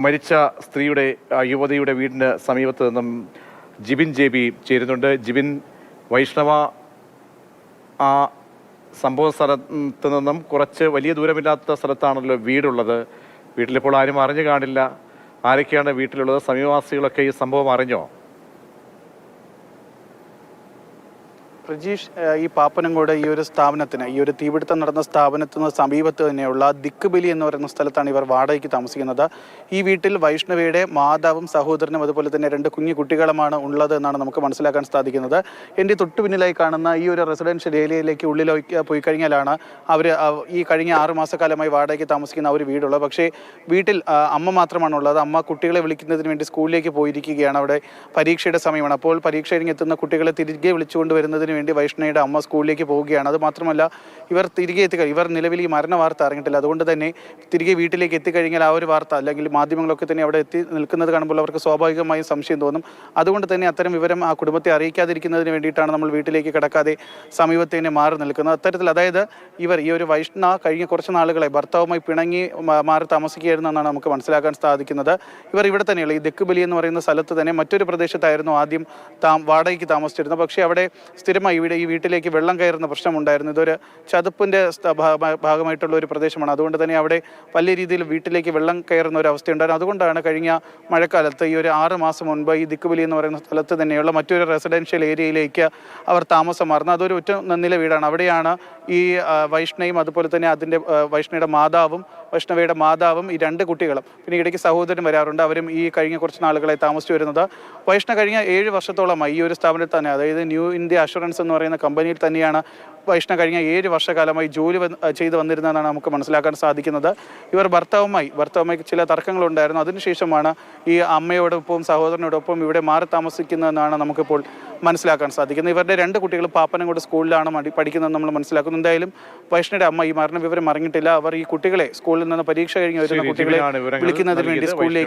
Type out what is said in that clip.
മരിച്ച സ്ത്രീയുടെ യുവതിയുടെ വീടിന് സമീപത്ത് നിന്നും ജിബിൻ ജെബി ചേരുന്നുണ്ട്. ജിബിൻ, വൈഷ്ണവ ആ സംഭവ സ്ഥലത്ത് നിന്നും കുറച്ച് വലിയ ദൂരമില്ലാത്ത സ്ഥലത്താണല്ലോ വീടുള്ളത്. വീട്ടിലിപ്പോൾ ആരും അറിഞ്ഞു കാണില്ല. ആരൊക്കെയാണ് വീട്ടിലുള്ളത്? സമീപവാസികളൊക്കെ ഈ സംഭവം അറിഞ്ഞോ? പ്രജീഷ്, ഈ പാപ്പനംകോട് ഈ ഒരു സ്ഥാപനത്തിന്, ഈ ഒരു തീപിടുത്തം നടന്ന സ്ഥാപനത്തിന് സമീപത്ത് തന്നെയുള്ള ദിക്കുബലി എന്ന് പറയുന്ന സ്ഥലത്താണ് ഇവർ വാടകയ്ക്ക് താമസിക്കുന്നത്. ഈ വീട്ടിൽ വൈഷ്ണവയുടെ മാതാവും സഹോദരനും അതുപോലെ തന്നെ 2 കുഞ്ഞു കുട്ടികളുമാണ് ഉള്ളത് എന്നാണ് നമുക്ക് മനസ്സിലാക്കാൻ സാധിക്കുന്നത്. എൻ്റെ തൊട്ടു പിന്നിലായി കാണുന്ന ഈ ഒരു റെസിഡൻഷ്യൽ ഏരിയയിലേക്ക് ഉള്ളിലേക്ക് പോയി കഴിഞ്ഞാലാണ് അവർ ഈ കഴിഞ്ഞ 6 മാസക്കാലമായി വാടകയ്ക്ക് താമസിക്കുന്ന ഒരു വീടുള്ളത്. പക്ഷേ വീട്ടിൽ അമ്മ മാത്രമാണുള്ളത്. അമ്മ കുട്ടികളെ വിളിക്കുന്നതിന് വേണ്ടി സ്കൂളിലേക്ക് പോയിരിക്കുകയാണ്. അവിടെ പരീക്ഷയുടെ സമയമാണ്. അപ്പോൾ പരീക്ഷ കഴിഞ്ഞ് എത്തുന്ന കുട്ടികളെ തിരികെ വിളിച്ചുകൊണ്ട് വരുന്നതിന് വേണ്ടി വൈഷ്ണവയുടെ അമ്മ സ്കൂളിലേക്ക് പോവുകയാണ്. അത് മാത്രമല്ല, ഇവർ തിരികെ ഇവർ നിലവിൽ ഈ മരണ വാർത്ത അറിഞ്ഞിട്ടില്ല. അതുകൊണ്ട് തന്നെ തിരികെ വീട്ടിലേക്ക് എത്തിക്കഴിഞ്ഞാൽ ആ ഒരു വാർത്ത അല്ലെങ്കിൽ മാധ്യമങ്ങളൊക്കെ തന്നെ അവിടെ എത്തി നിൽക്കുന്നത് കാണുമ്പോൾ അവർക്ക് സ്വാഭാവികമായും സംശയം തോന്നും. അതുകൊണ്ട് തന്നെ അത്തരം വിവരം ആ കുടുംബത്തെ അറിയിക്കാതിരിക്കുന്നതിന് വേണ്ടിയിട്ടാണ് നമ്മൾ വീട്ടിലേക്ക് കിടക്കാതെ സമീപത്ത് തന്നെ മാറി നിൽക്കുന്നത്. അത്തരത്തിൽ, അതായത് ഇവർ ഈ ഒരു വൈഷ്ണവ കഴിഞ്ഞ കുറച്ച് നാളുകളെ ഭർത്താവുമായി പിണങ്ങി മാറി താമസിക്കുകയായിരുന്നു എന്നാണ് നമുക്ക് മനസ്സിലാക്കാൻ സാധിക്കുന്നത്. ഇവർ ഇവിടെ തന്നെയുള്ള ഈ ദിക്കുബലി എന്ന് പറയുന്ന സ്ഥലത്ത് തന്നെ മറ്റൊരു പ്രദേശത്തായിരുന്നു ആദ്യം വാടകയ്ക്ക് താമസിച്ചിരുന്നത്. പക്ഷേ അവിടെ സ്ഥിരമായി ഈ വീട്ടിലേക്ക് വെള്ളം കയറുന്ന പ്രശ്നമുണ്ടായിരുന്നു. ഇതൊരു ചതുപ്പിൻ്റെ ഭാഗമായിട്ടുള്ള ഒരു പ്രദേശമാണ്. അതുകൊണ്ട് തന്നെ അവിടെ വലിയ രീതിയിൽ വീട്ടിലേക്ക് വെള്ളം കയറുന്ന ഒരു അവസ്ഥയുണ്ടായിരുന്നു. അതുകൊണ്ടാണ് കഴിഞ്ഞ മഴക്കാലത്ത് ഈ ഒരു 6 മാസം മുൻപ് ഈ ദിക്കുബലി എന്ന് പറയുന്ന സ്ഥലത്ത് തന്നെയുള്ള മറ്റൊരു റെസിഡൻഷ്യൽ ഏരിയയിലേക്ക് അവർ താമസം മാറുന്നത്. അതൊരു ഒറ്റ നില വീടാണ്. അവിടെയാണ് ഈ വൈഷ്ണയും അതുപോലെ തന്നെ വൈഷ്ണവയുടെ മാതാവും ഈ 2 കുട്ടികളും പിന്നെ ഇടയ്ക്ക് സഹോദരൻ വരാറുണ്ട്. അവരും ഈ കഴിഞ്ഞ കുറച്ച് നാളുകളായി താമസിച്ചു വരുന്നത്. വൈഷ്ണവ കഴിഞ്ഞ 7 വർഷത്തോളമായി ഈ ഒരു സ്ഥാപനത്തിൽ തന്നെ, അതായത് ന്യൂ ഇന്ത്യ അഷുറൻസ് എന്ന് പറയുന്ന കമ്പനിയിൽ തന്നെയാണ് വൈഷ്ണവ കഴിഞ്ഞ 7 വർഷക്കാലമായി ജോലി ചെയ്ത് വന്നിരുന്നതെന്നാണ് നമുക്ക് മനസ്സിലാക്കാൻ സാധിക്കുന്നത്. ഇവർ ഭർത്താവുമായി ചില തർക്കങ്ങളുണ്ടായിരുന്നു. അതിനുശേഷമാണ് ഈ അമ്മയോടൊപ്പം സഹോദരനോടൊപ്പം ഇവിടെ മാറി താമസിക്കുന്നതെന്നാണ് നമുക്കിപ്പോൾ മനസ്സിലാക്കാൻ സാധിക്കുന്നത്. ഇവരുടെ 2 കുട്ടികളും പാപ്പനംകോട് സ്കൂളിലാണ് പഠിക്കുന്നതെന്ന് നമ്മൾ മനസ്സിലാക്കുന്നു. എന്തായാലും വൈഷ്ണവയുടെ അമ്മ ഈ മരണ വിവരം അറിഞ്ഞിട്ടില്ല. അവർ ഈ കുട്ടികളെ സ്കൂളിൽ നിന്ന് പരീക്ഷ കഴിഞ്ഞ് വരുന്ന കുട്ടികളെ വിളിക്കുന്നതിന് വേണ്ടി സ്കൂളിലേക്ക്